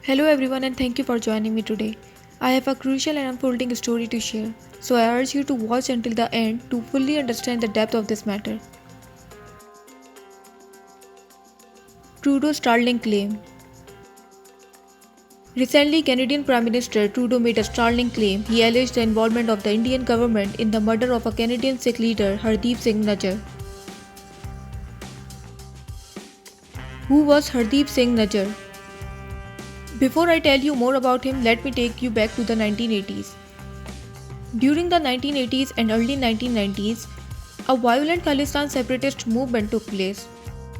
Hello everyone and thank you for joining me today. I have a crucial and unfolding story to share, so I urge you to watch until the end to fully understand the depth of this matter. Trudeau's startling claim. Recently, Canadian Prime Minister Trudeau made a startling claim. He alleged the involvement of the Indian government in the murder of a Canadian Sikh leader, Hardeep Singh Najjar. Who was Hardeep Singh Najjar? Before I tell you more about him, let me take you back to the 1980s. During the 1980s and early 1990s, a violent Khalistan separatist movement took place.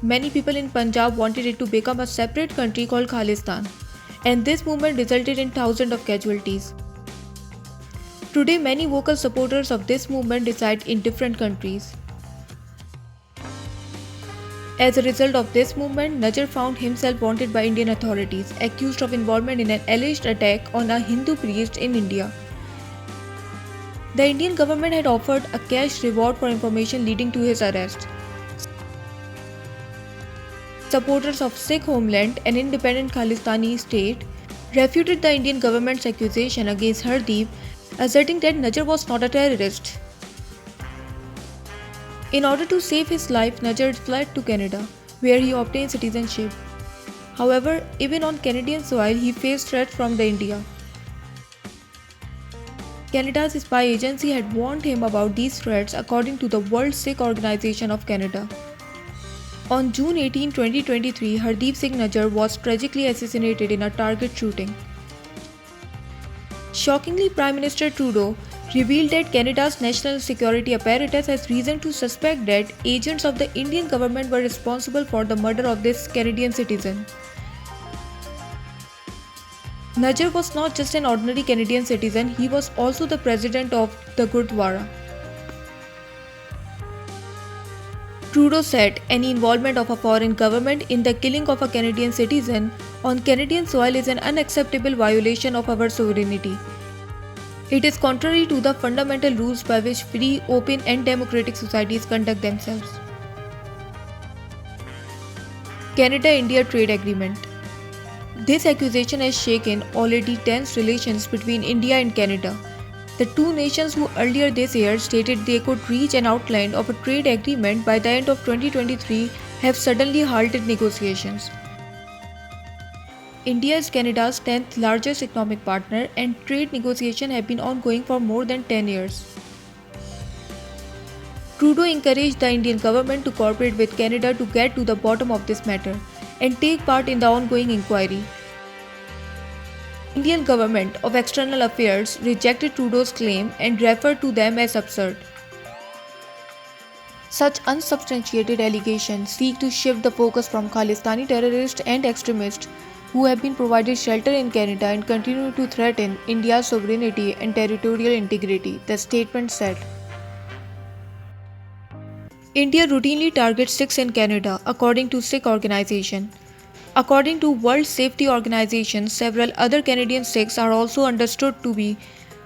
Many people in Punjab wanted it to become a separate country called Khalistan, and this movement resulted in thousands of casualties. Today, many vocal supporters of this movement reside in different countries. As a result of this movement, Najjar found himself wanted by Indian authorities, accused of involvement in an alleged attack on a Hindu priest in India. The Indian government had offered a cash reward for information leading to his arrest. Supporters of Sikh Homeland, an independent Khalistani state, refuted the Indian government's accusation against Hardeep, asserting that Najjar was not a terrorist. In order to save his life, Najjar fled to Canada, where he obtained citizenship. However, even on Canadian soil, he faced threats from India. Canada's spy agency had warned him about these threats, according to the World Sikh Organization of Canada. On June 18, 2023, Hardeep Singh Najjar was tragically assassinated in a target shooting. Shockingly, Prime Minister Trudeau revealed that Canada's national security apparatus has reason to suspect that agents of the Indian government were responsible for the murder of this Canadian citizen. Najjar was not just an ordinary Canadian citizen, he was also the president of the Gurdwara. Trudeau said any involvement of a foreign government in the killing of a Canadian citizen on Canadian soil is an unacceptable violation of our sovereignty. It is contrary to the fundamental rules by which free, open and democratic societies conduct themselves. Canada-India Trade Agreement. This accusation has shaken already tense relations between India and Canada. The two nations, who earlier this year stated they could reach an outline of a trade agreement by the end of 2023, have suddenly halted negotiations. India is Canada's 10th largest economic partner, and trade negotiations have been ongoing for more than 10 years. Trudeau encouraged the Indian government to cooperate with Canada to get to the bottom of this matter and take part in the ongoing inquiry. Indian Government of External Affairs rejected Trudeau's claim and referred to them as absurd. Such unsubstantiated allegations seek to shift the focus from Khalistani terrorists and extremists who have been provided shelter in Canada and continue to threaten India's sovereignty and territorial integrity, the statement said. India routinely targets Sikhs in Canada, according to Sikh organization. According to World Safety Organization, several other Canadian Sikhs are also understood to be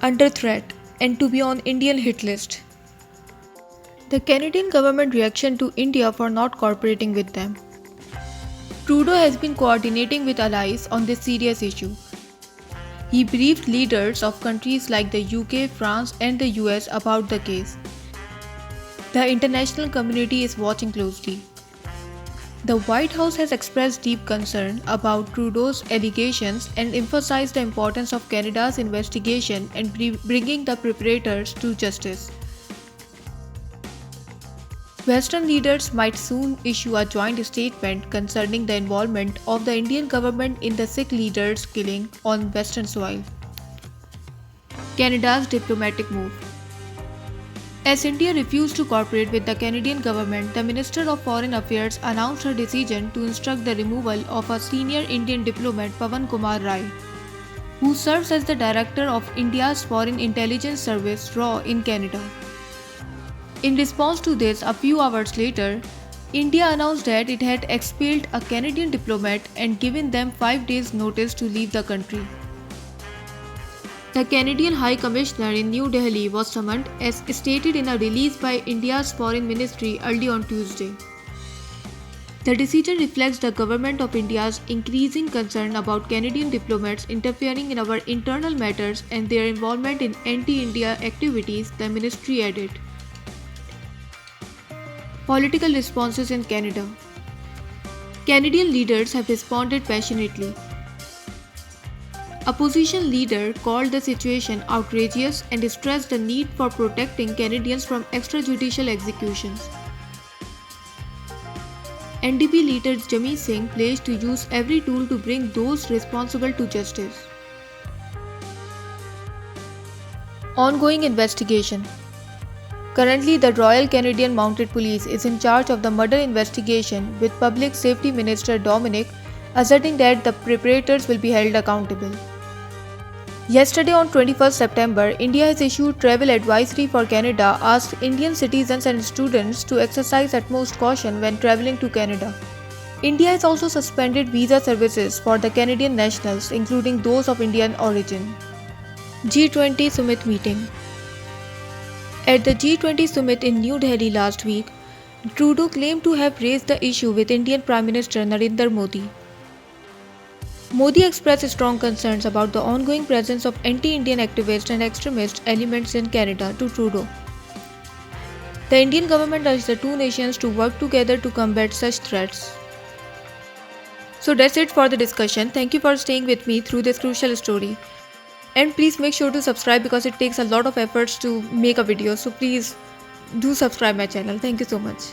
under threat and to be on Indian hit list. The Canadian government reaction to India for not cooperating with them. Trudeau has been coordinating with allies on this serious issue. He briefed leaders of countries like the UK, France and the US about the case. The international community is watching closely. The White House has expressed deep concern about Trudeau's allegations and emphasized the importance of Canada's investigation and bringing the perpetrators to justice. Western leaders might soon issue a joint statement concerning the involvement of the Indian government in the Sikh leaders' killing on Western soil. Canada's diplomatic move. As India refused to cooperate with the Canadian government, the Minister of Foreign Affairs announced her decision to instruct the removal of a senior Indian diplomat, Pawan Kumar Rai, who serves as the director of India's Foreign Intelligence Service (RAW) in Canada. In response to this, a few hours later, India announced that it had expelled a Canadian diplomat and given them 5 days' notice to leave the country. The Canadian High Commissioner in New Delhi was summoned, as stated in a release by India's Foreign Ministry early on Tuesday. The decision reflects the Government of India's increasing concern about Canadian diplomats interfering in our internal matters and their involvement in anti-India activities, the ministry added. Political responses in Canada. Canadian leaders have responded passionately. Opposition leader called the situation outrageous and stressed the need for protecting Canadians from extrajudicial executions. NDP leader Hardeep Singh pledged to use every tool to bring those responsible to justice. Ongoing investigation. Currently, the Royal Canadian Mounted Police is in charge of the murder investigation, with Public Safety Minister Dominic asserting that the perpetrators will be held accountable. Yesterday on 21st September, India has issued travel advisory for Canada, asked Indian citizens and students to exercise utmost caution when travelling to Canada. India has also suspended visa services for the Canadian nationals, including those of Indian origin. G20 Summit Meeting. At the G20 Summit in New Delhi last week, Trudeau claimed to have raised the issue with Indian Prime Minister Narendra Modi. Modi expressed strong concerns about the ongoing presence of anti-Indian activist and extremist elements in Canada to Trudeau. The Indian government urged the two nations to work together to combat such threats. So that's it for the discussion. Thank you for staying with me through this crucial story. And please make sure to subscribe because it takes a lot of efforts to make a video. So please do subscribe my channel. Thank you so much.